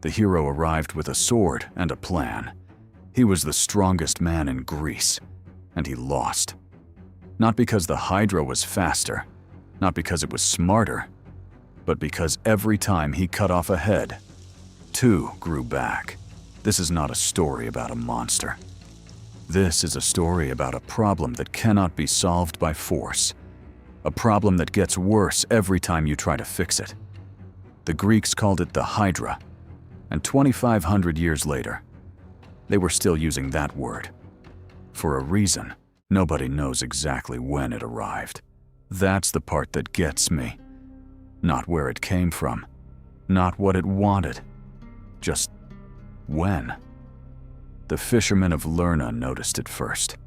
The hero arrived with a sword and a plan. He was the strongest man in Greece, and he lost. Not because the Hydra was faster, not because it was smarter, but because every time he cut off a head, two grew back. This is not a story about a monster. This is a story about a problem that cannot be solved by force. A problem that gets worse every time you try to fix it. The Greeks called it the Hydra, and 2,500 years later, they were still using that word. For a reason, nobody knows exactly when it arrived. That's the part that gets me. Not where it came from, not what it wanted, just when. The fishermen of Lerna noticed it first.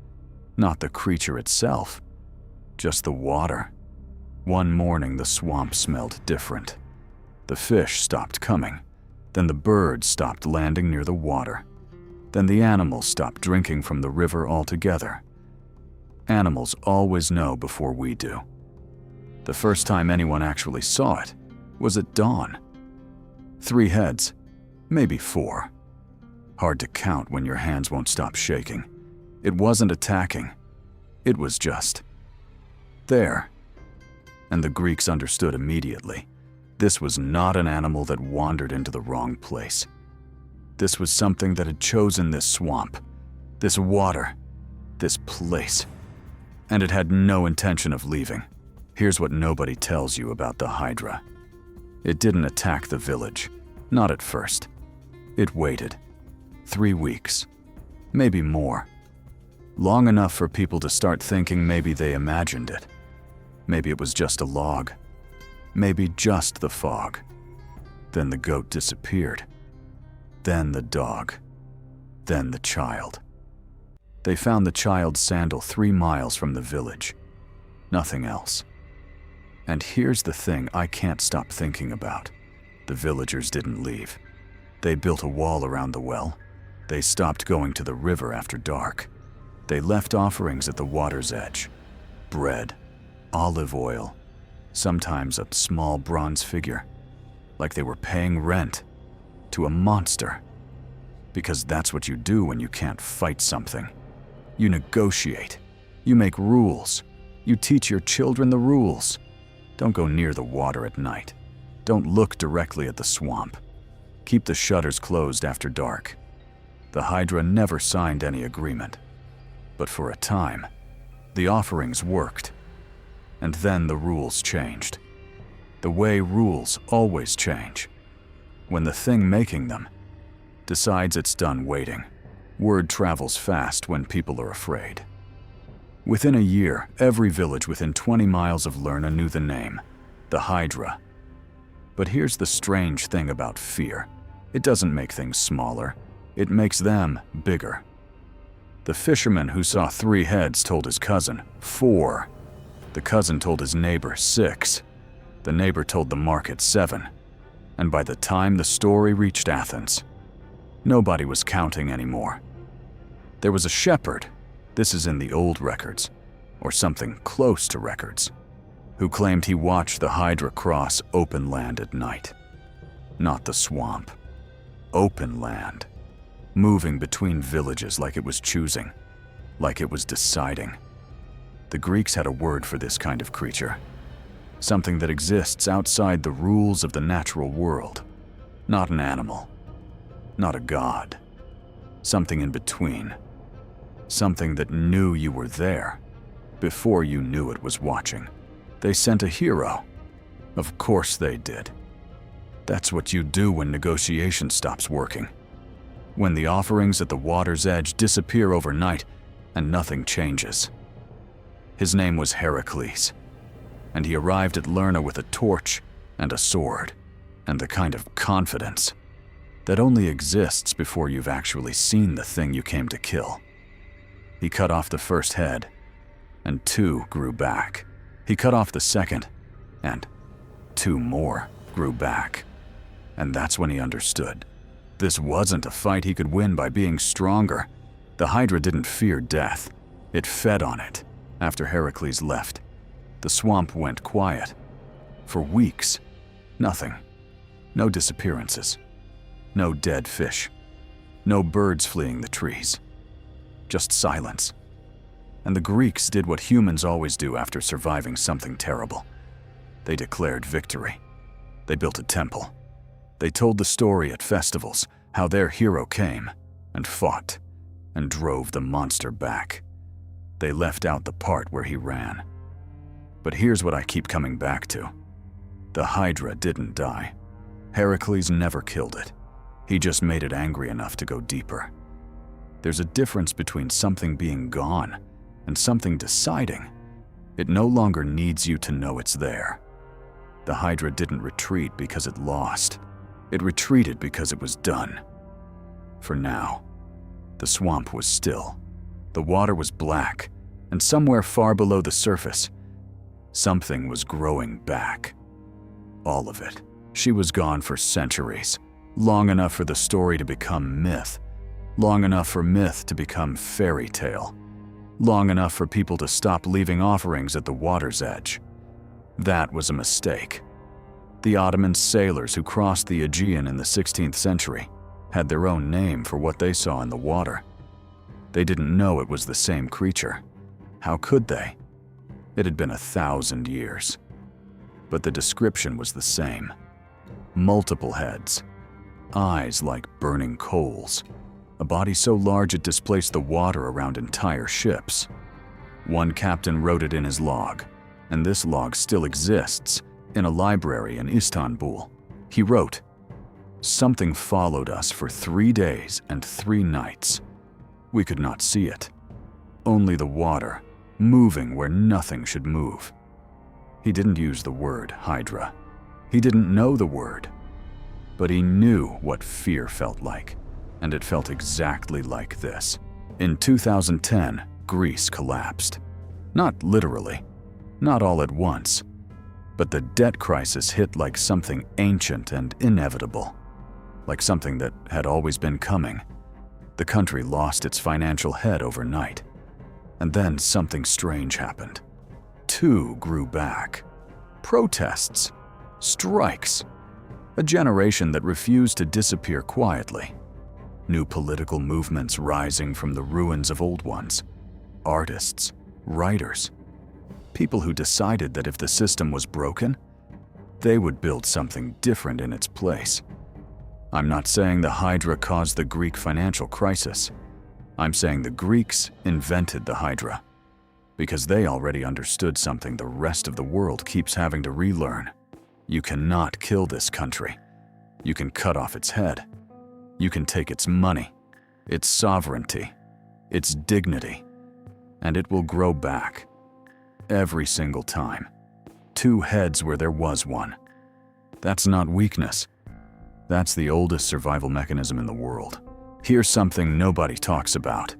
Not the creature itself, just the water. One morning the swamp smelled different. The fish stopped coming. Then the birds stopped landing near the water. Then the animals stopped drinking from the river altogether. Animals always know before we do. The first time anyone actually saw it was at dawn. 3 heads, maybe 4. Hard to count when your hands won't stop shaking. It wasn't attacking. It was just there. And the Greeks understood immediately. This was not an animal that wandered into the wrong place. This was something that had chosen this swamp, this water, this place. And it had no intention of leaving. Here's what nobody tells you about the Hydra. It didn't attack the village, not at first. It waited. 3 weeks, maybe more. Long enough for people to start thinking maybe they imagined it. Maybe it was just a log. Maybe just the fog. Then the goat disappeared. Then the dog. Then the child. They found the child's sandal 3 miles from the village. Nothing else. And here's the thing I can't stop thinking about. The villagers didn't leave. They built a wall around the well. They stopped going to the river after dark. They left offerings at the water's edge. Bread, olive oil, sometimes a small bronze figure, like they were paying rent to a monster. Because that's what you do when you can't fight something. You negotiate. You make rules. You teach your children the rules. Don't go near the water at night. Don't look directly at the swamp. Keep the shutters closed after dark. The Hydra never signed any agreement. But for a time, the offerings worked. And then the rules changed. The way rules always change. When the thing making them decides it's done waiting, word travels fast when people are afraid. Within a year, every village within 20 miles of Lerna knew the name, the Hydra. But here's the strange thing about fear. It doesn't make things smaller. It makes them bigger. The fisherman who saw 3 heads told his cousin 4. The cousin told his neighbor 6. The neighbor told the market 7. And by the time the story reached Athens, nobody was counting anymore. There was a shepherd, this is in the old records, or something close to records, who claimed he watched the Hydra cross open land at night. Not the swamp. Open land. Moving between villages like it was choosing, like it was deciding. The Greeks had a word for this kind of creature. Something that exists outside the rules of the natural world. Not an animal. Not a god. Something in between. Something that knew you were there before you knew it was watching. They sent a hero. Of course they did. That's what you do when negotiation stops working. When the offerings at the water's edge disappear overnight and nothing changes. His name was Heracles, and he arrived at Lerna with a torch and a sword, and the kind of confidence that only exists before you've actually seen the thing you came to kill. He cut off the first head, and 2 grew back. He cut off the second, and 2 more grew back. And that's when he understood. This wasn't a fight he could win by being stronger. The Hydra didn't fear death. It fed on it. After Heracles left, the swamp went quiet. For weeks, nothing. No disappearances. No dead fish. No birds fleeing the trees. Just silence. And the Greeks did what humans always do after surviving something terrible. They declared victory. They built a temple. They told the story at festivals, how their hero came and fought and drove the monster back. They left out the part where he ran. But here's what I keep coming back to. The Hydra didn't die. Heracles never killed it. He just made it angry enough to go deeper. There's a difference between something being gone and something deciding. It no longer needs you to know it's there. The Hydra didn't retreat because it lost. It retreated because it was done. For now, the swamp was still. The water was black, and somewhere far below the surface, something was growing back. All of it. She was gone for centuries, long enough for the story to become myth, long enough for myth to become fairy tale, long enough for people to stop leaving offerings at the water's edge. That was a mistake. The Ottoman sailors who crossed the Aegean in the 16th century had their own name for what they saw in the water. They didn't know it was the same creature. How could they? It had been 1,000 years. But the description was the same. Multiple heads, eyes like burning coals, a body so large it displaced the water around entire ships. One captain wrote it in his log, and this log still exists in a library in Istanbul. He wrote, "Something followed us for 3 days and 3 nights. We could not see it. Only the water, moving where nothing should move." He didn't use the word Hydra. He didn't know the word. But he knew what fear felt like, and it felt exactly like this. In 2010, Greece collapsed. Not literally, not all at once, but the debt crisis hit like something ancient and inevitable, like something that had always been coming. The country lost its financial head overnight. And then something strange happened. 2 grew back. Protests. Strikes. A generation that refused to disappear quietly. New political movements rising from the ruins of old ones. Artists. Writers. People who decided that if the system was broken, they would build something different in its place. I'm not saying the Hydra caused the Greek financial crisis. I'm saying the Greeks invented the Hydra, because they already understood something the rest of the world keeps having to relearn. You cannot kill this country. You can cut off its head. You can take its money, its sovereignty, its dignity, and it will grow back. Every single time. 2 heads where there was one. That's not weakness. That's the oldest survival mechanism in the world. Here's something nobody talks about.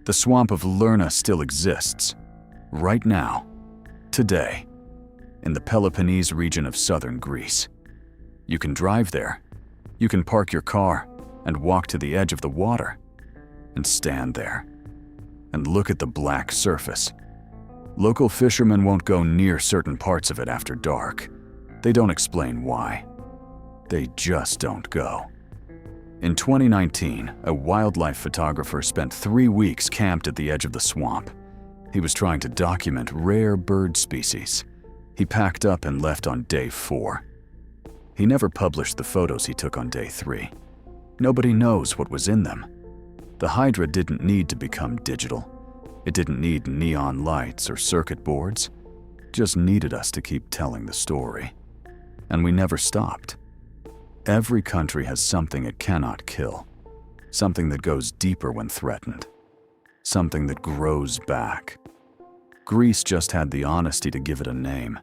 The swamp of Lerna still exists. Right now. Today. In the Peloponnese region of southern Greece. You can drive there. You can park your car and walk to the edge of the water and stand there and look at the black surface. Local fishermen won't go near certain parts of it after dark. They don't explain why. They just don't go. In 2019, a wildlife photographer spent 3 weeks camped at the edge of the swamp. He was trying to document rare bird species. He packed up and left on day 4. He never published the photos he took on day 3. Nobody knows what was in them. The Hydra didn't need to become digital. It didn't need neon lights or circuit boards. It just needed us to keep telling the story. And we never stopped. Every country has something it cannot kill. Something that goes deeper when threatened. Something that grows back. Greece just had the honesty to give it a name.